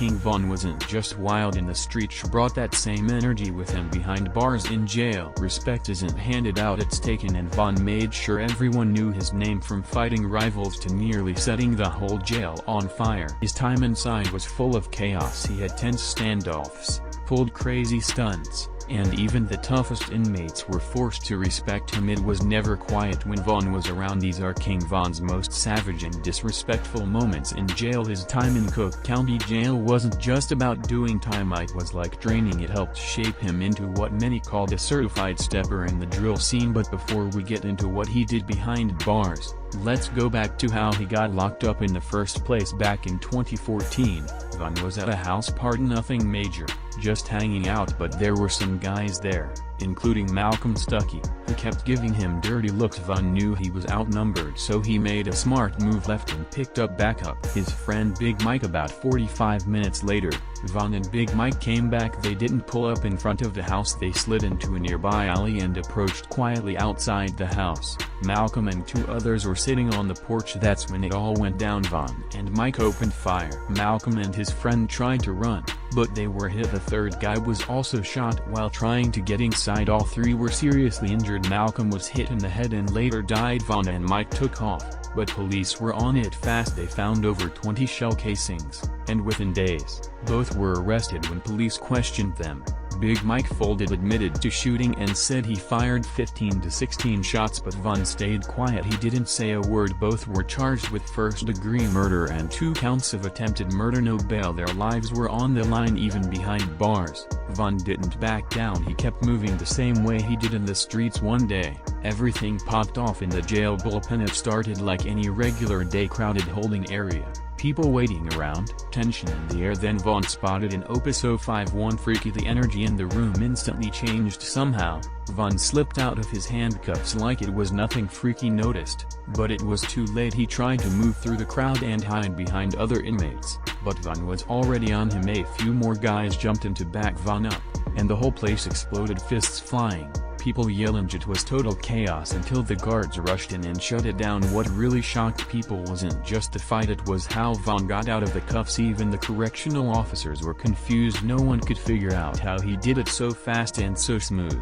King Von wasn't just wild in the streets, brought that same energy with him behind bars in jail. Respect isn't handed out, it's taken, and Von made sure everyone knew his name, from fighting rivals to nearly setting the whole jail on fire. His time inside was full of chaos. He had tense standoffs, pulled crazy stunts, and even the toughest inmates were forced to respect him. It was never quiet when Von was around. These are King Von's most savage and disrespectful moments in jail. His time in Cook County Jail wasn't just about doing time, it was like training. It helped shape him into what many called a certified stepper in the drill scene. But before we get into what he did behind bars, let's go back to how he got locked up in the first place. Back in 2014, Von was at a house party, nothing major, just hanging out, but there were some guys there, including Malcolm Stuckey, who kept giving him dirty looks. Von knew he was outnumbered, so he made a smart move, left and picked up backup, his friend Big Mike. About 45 minutes later, Von and Big Mike came back. They didn't pull up in front of the house, they slid into a nearby alley and approached quietly outside the house. Malcolm and two others were sitting on the porch. That's when it all went down. Von and Mike opened fire. Malcolm and his friend tried to run, but they were hit. The third guy was also shot while trying to get inside. All three were seriously injured. Malcolm was hit in the head and later died. Von and Mike took off, but police were on it fast. They found over 20 shell casings, and within days, both were arrested. When police questioned them, Big Mike folded, admitted to shooting, and said he fired 15 to 16 shots, but Von stayed quiet. He didn't say a word. Both were charged with first-degree murder and 2 counts of attempted murder. No bail. Their lives were on the line. Even behind bars, Von didn't back down. He kept moving the same way he did in the streets. One day, everything popped off in the jail bullpen. It started like any regular day, crowded holding area, people waiting around, tension in the air. Then Von spotted an Opus 051 Freaky. The energy in the room instantly changed. Somehow, Von slipped out of his handcuffs like it was nothing. Freaky noticed, but it was too late. He tried to move through the crowd and hide behind other inmates, but Von was already on him. A few more guys jumped in to back Von up, and the whole place exploded, fists flying, people yelling. It was total chaos until the guards rushed in and shut it down. What really shocked people wasn't just the fight, it was how Von got out of the cuffs. Even the correctional officers were confused. No one could figure out how he did it so fast and so smooth.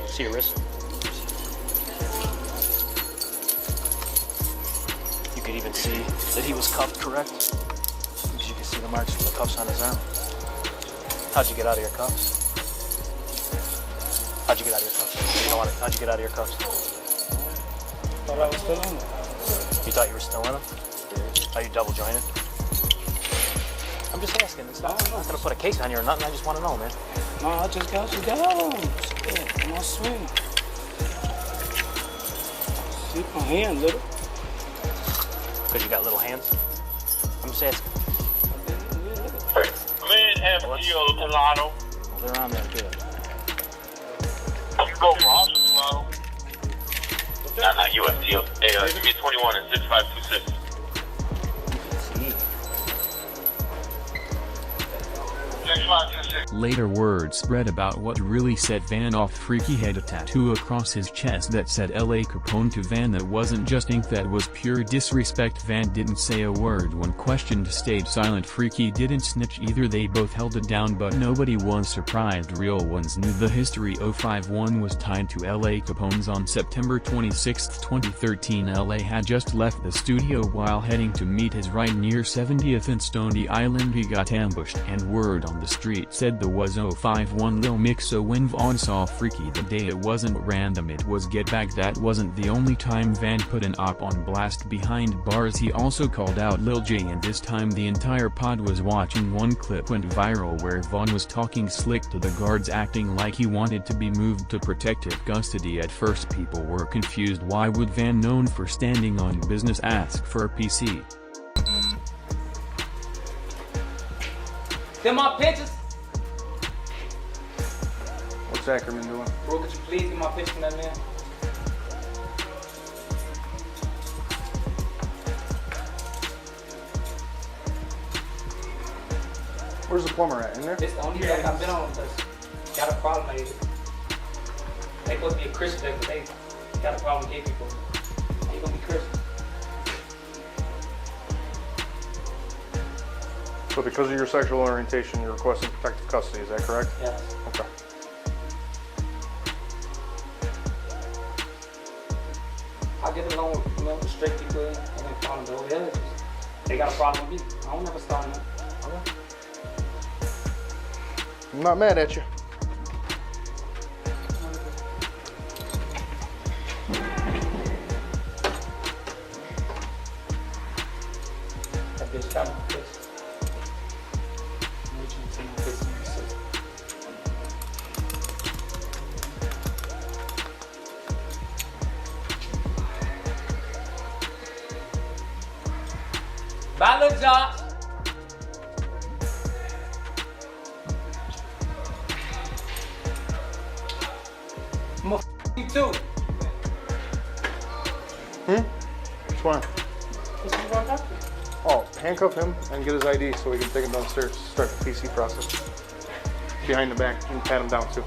See your wrist? You could even see that he was cuffed, correct? Because you can see the marks from the cuffs on his arm. How'd you get out of your cuffs? How'd you get out of your cuffs? You don't want it. How'd you get out of your cuffs? Thought I was still in there. You thought you were still in them? Are you double jointed? I'm just asking. I'm not gonna put a case on you or nothing. I just want to know, man. No, I just got you down. Shit, I'm on swing. See my hand, little. Because you got little hands? I'm just asking. Mid FGO Delano. Well, they're on there, good. You go wrong, Delano. Not UFTO. Hey, give me 21 and 6526. Later, word spread about what really set Van off. Freaky had a tattoo across his chest that said L.A. Capone to Van. That wasn't just ink, that was pure disrespect. Van didn't say a word. When questioned, stayed silent. Freaky didn't snitch either. They both held it down, but nobody was surprised. Real ones knew the history. 051 was tied to L.A. Capone's. On September 26, 2013, L.A. had just left the studio while heading to meet his ride near 70th and Stony Island. He got ambushed, and word on the street said there was 051 Lil Mix. So when Von saw Freaky the day, it wasn't random, it was get back. That wasn't the only time Van put an op on blast behind bars. He also called out Lil J, and this time the entire pod was watching. One clip went viral where Von was talking slick to the guards, acting like he wanted to be moved to protective custody. At first people were confused. Why would Van, known for standing on business, ask for a PC? Them my pictures? What's Ackerman doing? Bro, could you please get my picture from that man? Where's the plumber at? In there? It's the only thing I've been on that's got a problem lately. They supposed to be a Christian, but they got a problem with gay people. How you gonna be Christian? So because of your sexual orientation, you're requesting protective custody, is that correct? Yes. Okay. I get along with, the straight people and then problem with the others. They got a problem with me. I don't never start them. Okay. I'm not mad at you. That bitch got my face. Bye, Lil Josh. I'm gonna you too. Which one? What's you gonna talk to? Oh, handcuff him and get his ID so we can take him downstairs to start the PC process. Behind the back and pat him down too.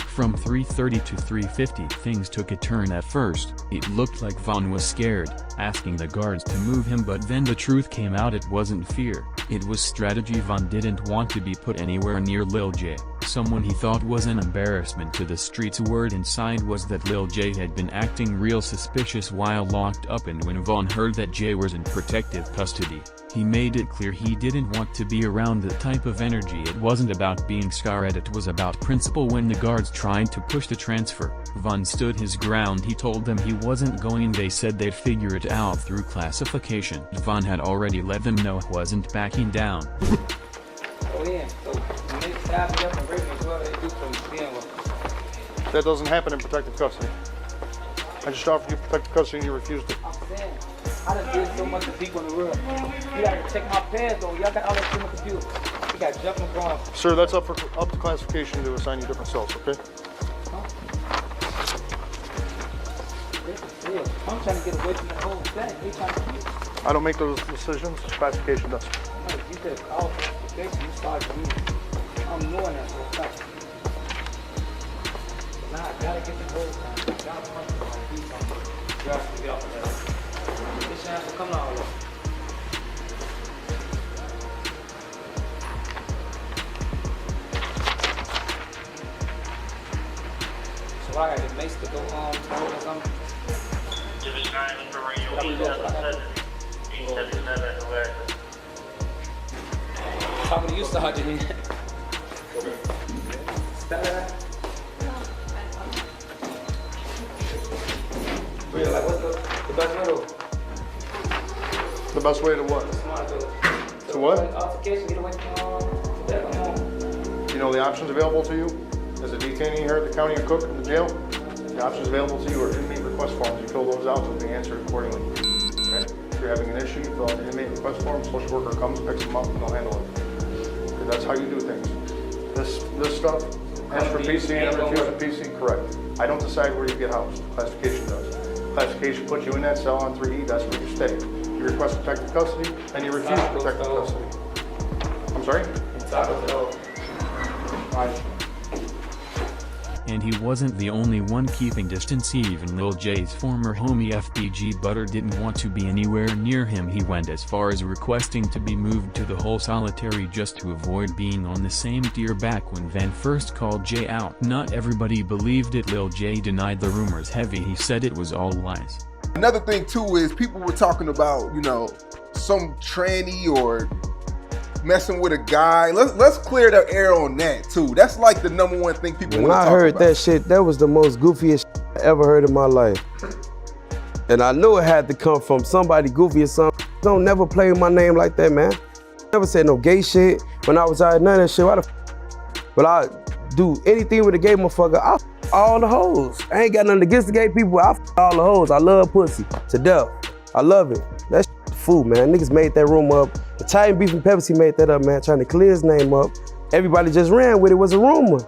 From 3:30 to 3:50 things took a turn at first. It looked like Vaughn was scared, asking the guards to move him, but then the truth came out. It wasn't fear, it was strategy. Vaughn didn't want to be put anywhere near Lil J, someone he thought was an embarrassment to the streets. Word inside was that Lil J had been acting real suspicious while locked up, and when Vaughn heard that J was in protective custody, he made it clear he didn't want to be around that type of energy. It wasn't about being scared, it was about principle. When the guards tried to push the transfer, Vaughn stood his ground. He told them he wasn't going. They said they'd figure it out through classification. Vaughn had already let them know he wasn't backing down. Go in. So when they tie me up and rape me, whoever they do to me, then what? That doesn't happen in protective custody. I just offered you protective custody and you refused it. I'm saying, I done did so much to people in the world. You gotta check my pants on. Y'all got all that shit on the computer. You got jumping going. Sir, that's up to classification to assign you different cells, okay? I'm trying to get away from the whole thing. They trying to keep. I don't make those decisions, classification does. You said call classification, you started me. I'm knowing that for a fact. Now I gotta get the whole thing. I gotta punch my feet on it. You have to get off of that. This chance will come out. So I gotta get Mace to go or something. Division 9 for radio 877. 877 alert. Talking to you, Sergeant. Stella. Real, like, what's the best way to? The best way to what? Smart To what? Altercation, get away from that. You know the options available to you as a detainee here at the county of Cook in the jail? The options available to you are inmate request forms. You fill those out so they answer accordingly. Okay? If you're having an issue, you fill out the inmate request form, social worker comes, picks them up, and they'll handle it. Okay, that's how you do things. This stuff, ask for PC and refuse a PC, correct. I don't decide where you get housed. Classification does. Classification puts you in that cell on 3E, that's where you stay. You request protective custody, and you refuse protective custody. I'm sorry? And he wasn't the only one keeping distance. Even Lil J's former homie FBG Butter didn't want to be anywhere near him. He went as far as requesting to be moved to the whole solitary just to avoid being on the same tier. Back when Van first called Jay out, not everybody believed it. Lil J denied the rumors heavy. He said it was all lies. Another thing too is people were talking about, some tranny or messing with a guy. Let's clear the air on that too. That's like the number one thing people want to talk about. When I heard that shit, that was the most goofiest shit I ever heard in my life. And I knew it had to come from somebody goofy or something. Don't never play my name like that, man. Never said no gay shit. When I was out, none of that shit. But I do anything with a gay motherfucker. I all the hoes. I ain't got nothing against the gay people. I all the hoes. I love pussy to death. I love it. That shit fool, man. Niggas made that rumor up. Italian Beef and Pepsi made that up, man, trying to clear his name up. Everybody just ran with it. It was a rumor.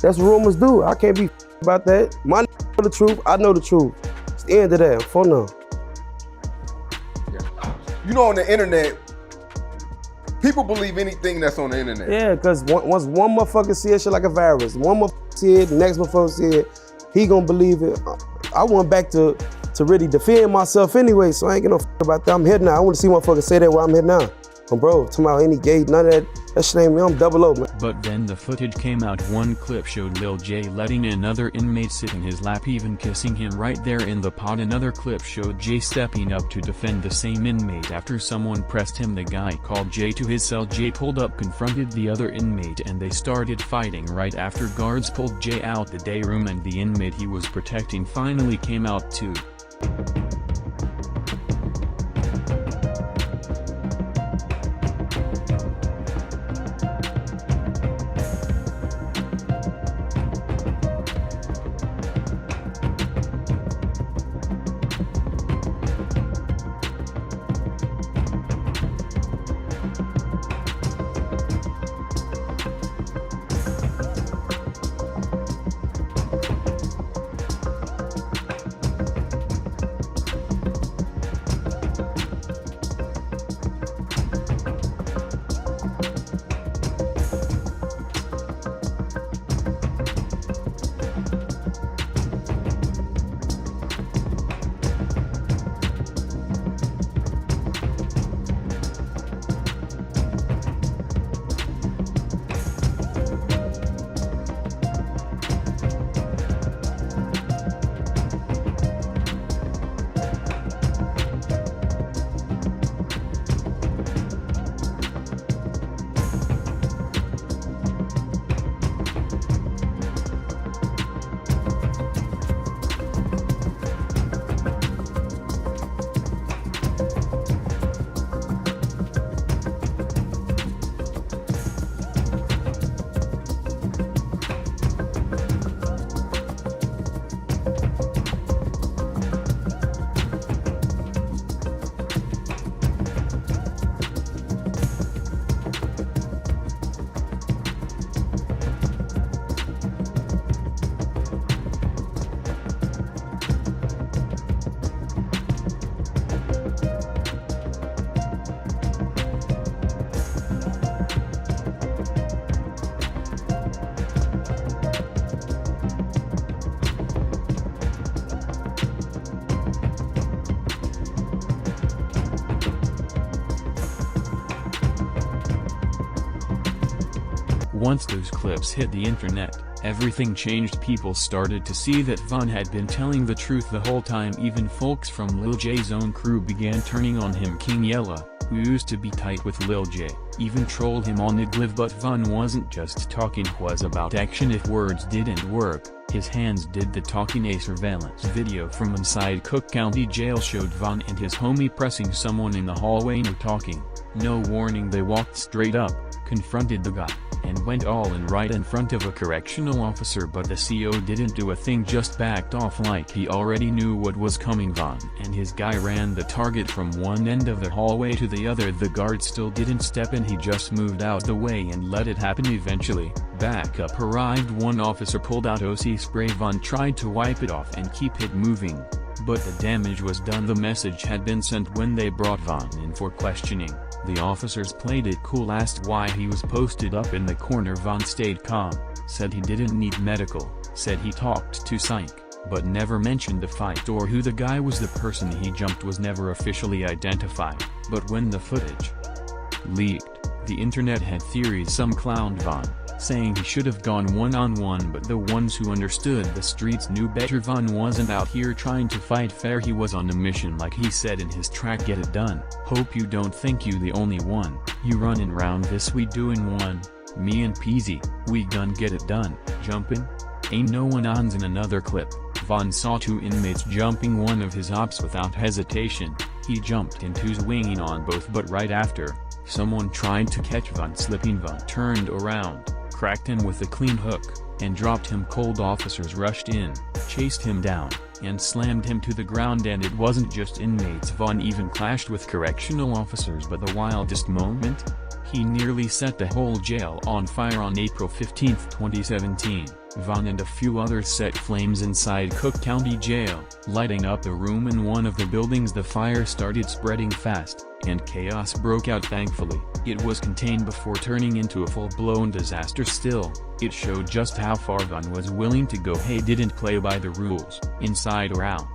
That's what rumors do. I can't be about that. My know the truth. I know the truth. It's the end of that. For now. On the internet, people believe anything that's on the internet. Yeah, because once one motherfucker see it shit like a virus, one motherfucker see it, the next motherfucker see it, he gonna believe it. I went back to to really defend myself anyway, so I ain't gonna about that. I'm here now. I want to see motherfuckers say that while I'm here now. Bro, talking about any gay, none of that. That shit ain't me. I'm 00, man. But then the footage came out. One clip showed Lil J letting another inmate sit in his lap, even kissing him right there in the pod. Another clip showed Jay stepping up to defend the same inmate after someone pressed him. The guy called Jay to his cell. Jay pulled up, confronted the other inmate, and they started fighting. Right after, guards pulled Jay out the day room, and the inmate he was protecting finally came out too. Once those clips hit the internet, everything changed. People started to see that Von had been telling the truth the whole time. Even folks from Lil J's own crew began turning on him. King Yella, who used to be tight with Lil J, even trolled him on Idliv. But Von wasn't just talking, it was about action. If words didn't work, his hands did the talking. A surveillance video from inside Cook County Jail showed Von and his homie pressing someone in the hallway. No talking, no warning. They walked straight up, confronted the guy, and went all in right in front of a correctional officer. But the CO didn't do a thing, just backed off like he already knew what was coming. Von and his guy ran the target from one end of the hallway to the other. The guard still didn't step in, he just moved out the way and let it happen. Eventually, backup arrived. One officer pulled out OC spray. Von tried to wipe it off and keep it moving, but the damage was done. The message had been sent. When they brought Von in for questioning, the officers played it cool, asked why he was posted up in the corner. Von stayed calm, said he didn't need medical, said he talked to psych, but never mentioned the fight or who the guy was. The person he jumped was never officially identified, but when the footage leaked, the internet had theories. Some clowned Von, saying he should have gone one-on-one, but the ones who understood the streets knew better. Von wasn't out here trying to fight fair, he was on a mission, like he said in his track Get It Done. Hope you don't think you the only one, you running round this, we doing one, me and Peasy, we gon' get it done. Jumping? Ain't no one ons. In another clip, Von saw two inmates jumping one of his ops without hesitation. He jumped into swinging on both, but right after, someone tried to catch Von slipping. Von turned around, cracked him with a clean hook, and dropped him cold. Officers rushed in, chased him down, and slammed him to the ground. And it wasn't just inmates. Von even clashed with correctional officers. But the wildest moment? He nearly set the whole jail on fire. On April 15, 2017, Von and a few others set flames inside Cook County Jail, lighting up a room in one of the buildings. The fire started spreading fast, and chaos broke out. Thankfully, it was contained before turning into a full-blown disaster. Still, it showed just how far Von was willing to go. He didn't play by the rules, inside or out.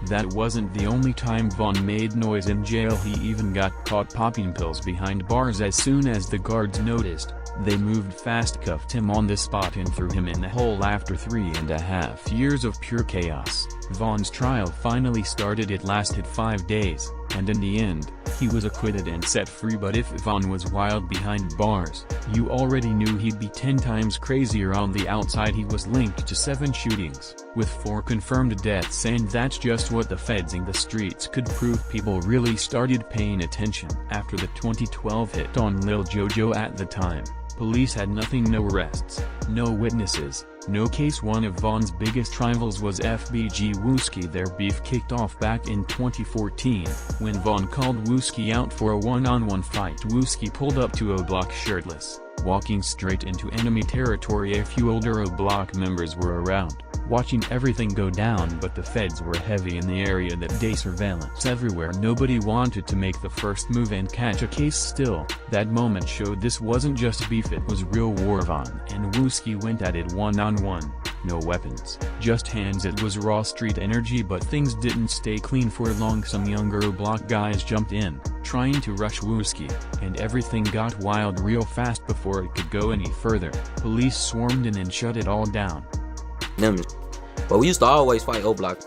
That wasn't the only time Vaughn made noise in jail. He even got caught popping pills behind bars. As soon as the guards noticed, they moved fast, cuffed him on the spot and threw him in the hole. After 3.5 years of pure chaos, Vaughn's trial finally started. It lasted 5 days, and in the end, he was acquitted and set free. But if Vaughn was wild behind bars, you already knew he'd be 10 times crazier on the outside. He was linked to 7 shootings, with 4 confirmed deaths, and that's just what the feds in the streets could prove. People really started paying attention after the 2012 hit on Lil Jojo. At the time, police had nothing, no arrests, no witnesses, no case. One of Vaughn's biggest rivals was FBG Wooski. Their beef kicked off back in 2014, when Vaughn called Wooski out for a one-on-one fight. Wooski pulled up to O Block shirtless, walking straight into enemy territory. A few older O Block members were around, watching everything go down, but the feds were heavy in the area that day, surveillance everywhere. Nobody wanted to make the first move and catch a case. Still, that moment showed this wasn't just beef, it was real war. Vaughn and Wooski went at it one-on-one, no weapons, just hands. It was raw street energy, but things didn't stay clean for long. Some younger O Block guys jumped in, trying to rush Wooski, and everything got wild real fast. Before it could go any further, police swarmed in and shut it all down. But we used to always fight O Block.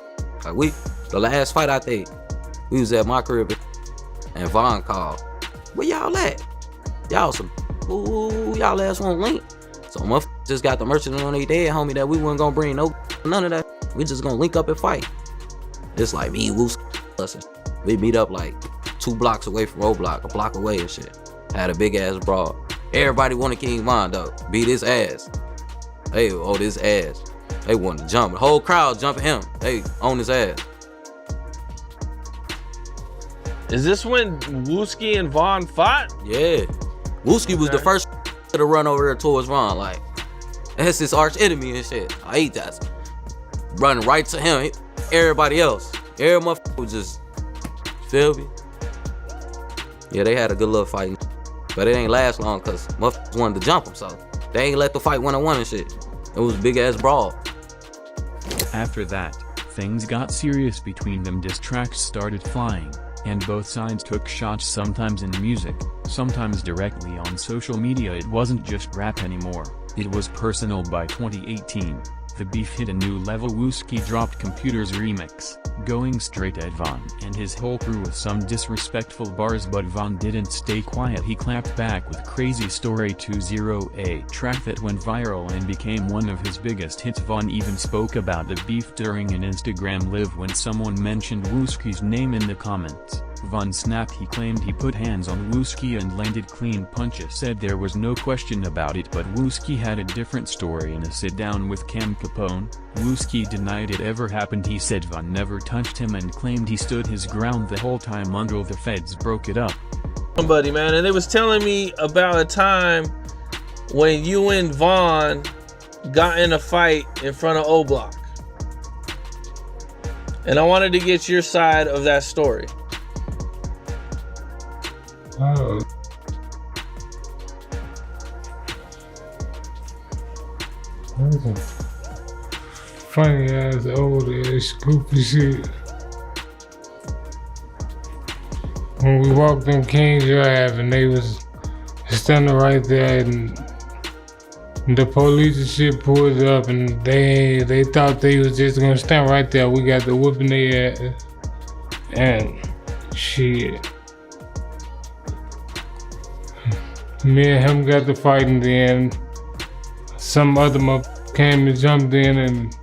Like the last fight I think, we was at my crib and Vaughn called, "Where y'all at? Y'all some y'all ass won't link." So motherfuckers just got the merchant on their dead homie that we wasn't gonna bring none of that. We just gonna link up and fight. It's like me, Wooski, listen. We meet up like 2 blocks away from O Block, a block away and shit. Had a big ass brawl. Everybody wanted King Von though. Beat his ass. Hey, this ass. They wanted to jump. The whole crowd jumping him. They on his ass. Is this when Wooski and Vaughn fought? Yeah. Wooski was the first to run over there towards Vaughn. Like, that's his arch enemy and shit. I hate that. Running right to him. Everybody else. Every motherfucker was just, feel me? Yeah, they had a good little fight. But it ain't last long because motherfuckers wanted to jump him. So they ain't let the fight 1-on-1 and shit. It was a big ass brawl. After that, things got serious between them. Diss tracks started flying, and both sides took shots, sometimes in music, sometimes directly on social media. It wasn't just rap anymore, it was personal. By 2018, the beef hit a new level. Wooski dropped Computers remix, going straight at Vaughn and his whole crew with some disrespectful bars, but Vaughn didn't stay quiet. He clapped back with Crazy Story 2.0, a track that went viral and became one of his biggest hits. Vaughn even spoke about the beef during an Instagram live when someone mentioned Wooski's name in the comments. Vaughn snapped. He claimed he put hands on Wooski and landed clean punches, said there was no question about it. But Wooski had a different story. In a sit-down with Cam Capone, Wooski denied it ever happened. He said Vaughn never touched him and claimed he stood his ground the whole time until the feds broke it up. Somebody, man, and they was telling me about a time when you and Vaughn got in a fight in front of O Block. And I wanted to get your side of that story. Funny ass, old ass, goofy shit. When we walked on King Drive and they was standing right there and the police and shit pulled up and they thought they was just gonna stand right there. We got the whooping their ass and shit. Me and him got the fighting, then some other motherfucker came and jumped in and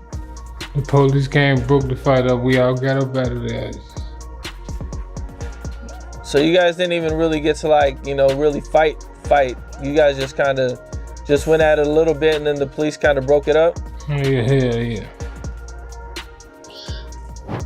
the police came and broke the fight up. We all got up out of there. So you guys didn't even really get to like, you know, really fight. You guys just kind of just went at it a little bit and then the police kind of broke it up? Yeah.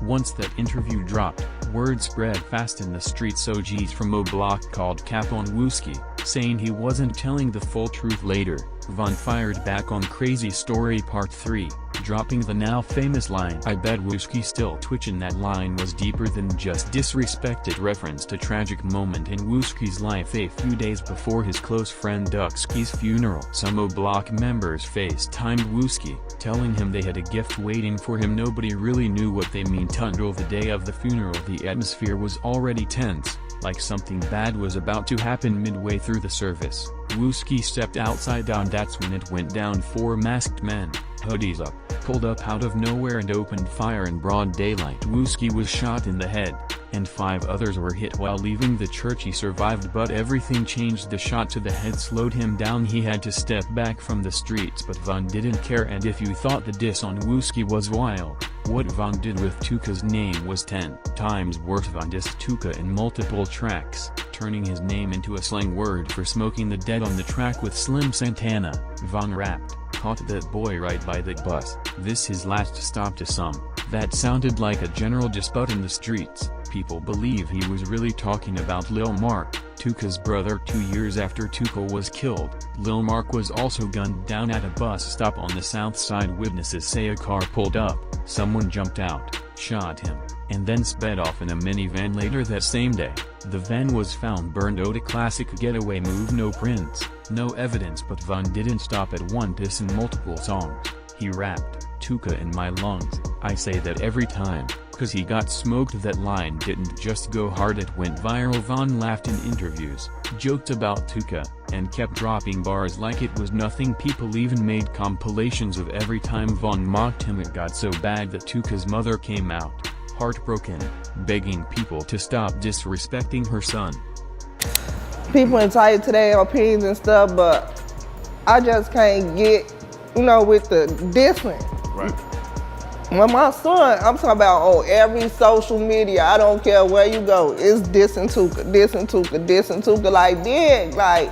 Once that interview dropped, word spread fast in the streets. OGs from O Block called Cap on Wooski, saying he wasn't telling the full truth later. Von fired back on Crazy Story Part 3, dropping the now famous line, "I bet Wooski still twitching." That line was deeper than just disrespected reference to tragic moment in Wooski's life a few days before his close friend Duxky's funeral. Some O Block members FaceTimed Wooski, telling him they had a gift waiting for him. Nobody really knew what they meant until the day of the funeral. The atmosphere was already tense, like something bad was about to happen. Midway through the service, Wooski stepped outside and that's when it went down. 4 masked men, hoodies up, pulled up out of nowhere and opened fire in broad daylight. Wooski was shot in the head, and 5 others were hit while leaving the church. He survived, but everything changed. The shot to the head slowed him down. He had to step back from the streets, but Von didn't care. And if you thought the diss on Wooski was wild, what Von did with Tuka's name was 10 times worse. Von dissed Tuka in multiple tracks, turning his name into a slang word for smoking the dead. On the track with Slim Santana, Von rapped, "Caught that boy right by the bus, this his last stop." To some, that sounded like a general dispute in the streets. People believe he was really talking about Lil Mark, Tuka's brother. 2 years after Tuka was killed, Lil Mark was also gunned down at a bus stop on the south side. Witnesses say a car pulled up, someone jumped out, shot him, and then sped off in a minivan. Later that same day, the van was found burned out. A classic getaway move. No prints, no evidence, but Von didn't stop at one diss. In multiple songs, he rapped, "Tuka in my lungs, I say that every time, 'cause he got smoked." That line didn't just go hard, it went viral. Von laughed in interviews, joked about Tuka, and kept dropping bars like it was nothing. People even made compilations of every time Von mocked him. It got so bad that Tuka's mother came out, heartbroken, begging people to stop disrespecting her son. People entitled to their opinions and stuff, but I just can't get, with the dissing. Right. When my son, I'm talking about on every social media, I don't care where you go, it's dissing Tuka, dissing Tuka, dissing Tuka. Like, big, like,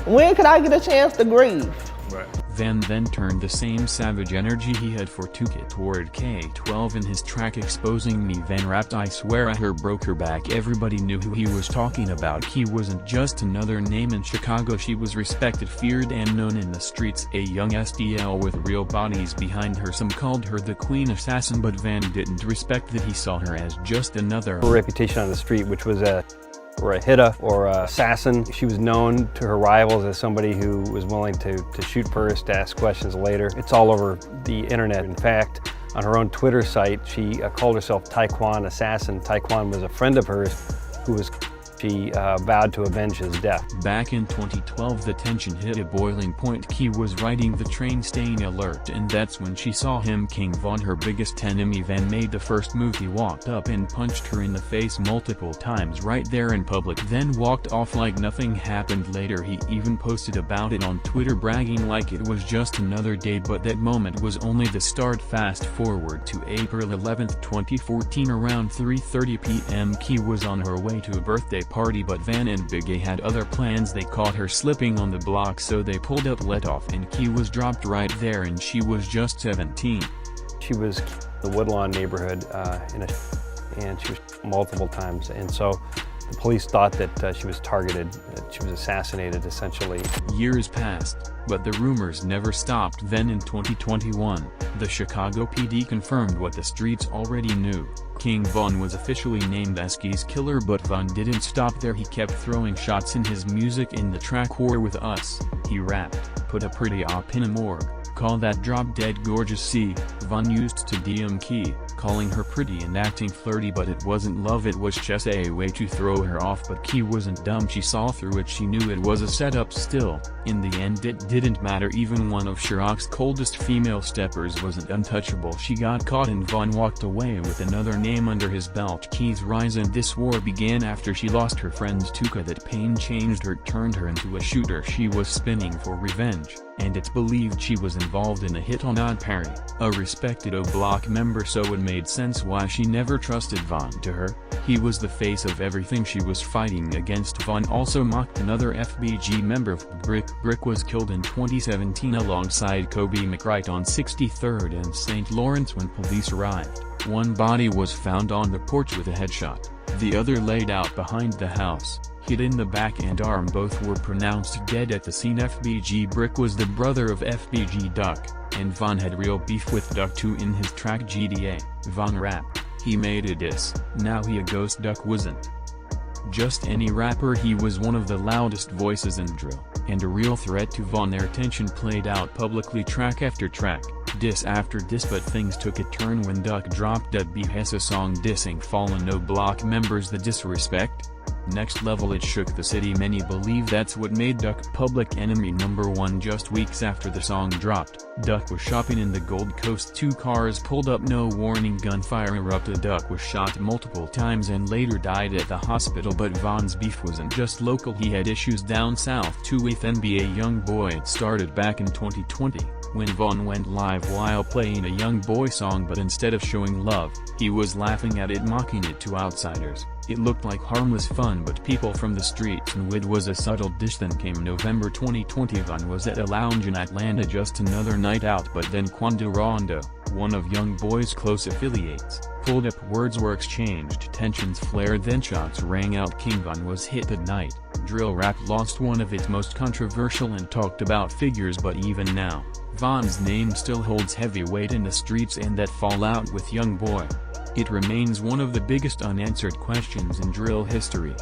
when could I get a chance to grieve? Right. Van then turned the same savage energy he had for Tuka toward K12 in his track Exposing Me. Van rapped, "I swear I her broke her back." Everybody knew who he was talking about. He wasn't just another name in Chicago. She was respected, feared, and known in the streets. A young STL with real bodies behind her. Some called her the Queen Assassin, but Van didn't respect that. He saw her as just another. Her reputation on the street, which was a hitter or a assassin. She was known to her rivals as somebody who was willing to shoot first, ask questions later. It's all over the internet. In fact, on her own Twitter site, she called herself Taekwon Assassin. Taekwon was a friend of hers who was she vowed to avenge his death. Back in 2012, the tension hit a boiling point. Key was riding the train staying alert, and that's when she saw him. King Von, her biggest enemy. Van made the first move. He walked up and punched her in the face multiple times right there in public, then walked off like nothing happened. Later he even posted about it on Twitter, bragging like it was just another day, but that moment was only the start. Fast forward to April 11th, 2014, around 3:30 p.m. Key was on her way to a birthday party, but Van and Big A had other plans. They caught her slipping on the block, so they pulled up, let off, and Key was dropped right there, and she was just 17. She was in the Woodlawn neighborhood and she was multiple times, and so the police thought that she was targeted, that she was assassinated essentially. Years passed, but the rumors never stopped. Then in 2021, the Chicago PD confirmed what the streets already knew. King Von was officially named Eski's killer, but Von didn't stop there. He kept throwing shots in his music. In the track War With Us, he rapped, "Put a pretty op in a morgue, call that drop-dead gorgeous C. Von used to DM Key, calling her pretty and acting flirty, but it wasn't love, it was just a way to throw her off. But Key wasn't dumb, she saw through it, she knew it was a setup still. In the end it didn't matter, even one of Chiroc's coldest female steppers wasn't untouchable. She got caught and Von walked away with another name under his belt. Key's rise and this war began after she lost her friend Tuka. That pain changed her, turned her into a shooter. She was spinning for revenge, and it's believed she was involved in a hit on Odd Perry, a respected O-Block member, so it made sense why she never trusted Von. To her, he was the face of everything she was fighting against. Von also mocked another FBG member, Brick. Brick was killed in 2017 alongside Kobe McWright on 63rd and St. Lawrence when police arrived. One body was found on the porch with a headshot, the other laid out behind the house, hit in the back and arm. Both were pronounced dead at the scene. FBG Brick was the brother of FBG Duck, and Von had real beef with Duck too. In his track GDA, Von rap, he made a diss, now he a ghost. Duck wasn't just any rapper, he was one of the loudest voices in drill, and a real threat to Von. Their tension played out publicly track after track, diss after diss, but things took a turn when Duck dropped that BHS song dissing fallen O-Block members. The disrespect? Next level. It shook the city. Many believe that's what made Duck public enemy #1. Just weeks after the song dropped, Duck was shopping in the Gold Coast. Two cars pulled up, no warning, gunfire erupted. Duck was shot multiple times and later died at the hospital. But Von's beef wasn't just local, he had issues down south too with NBA YoungBoy. It started back in 2020, when Von went live while playing a YoungBoy song, but instead of showing love, he was laughing at it, mocking it to outsiders. It looked like harmless fun, but people from the streets knew it was a subtle dish. Then came November 2020. Von was at a lounge in Atlanta, just another night out, but then Quando Rondo, one of YoungBoy's close affiliates, pulled up. Words were exchanged, tensions flared, then shots rang out. King Von was hit that night. Drill rap lost one of its most controversial and talked about figures, but even now, Von's name still holds heavy weight in the streets, and that fallout with YoungBoy, it remains one of the biggest unanswered questions in drill history.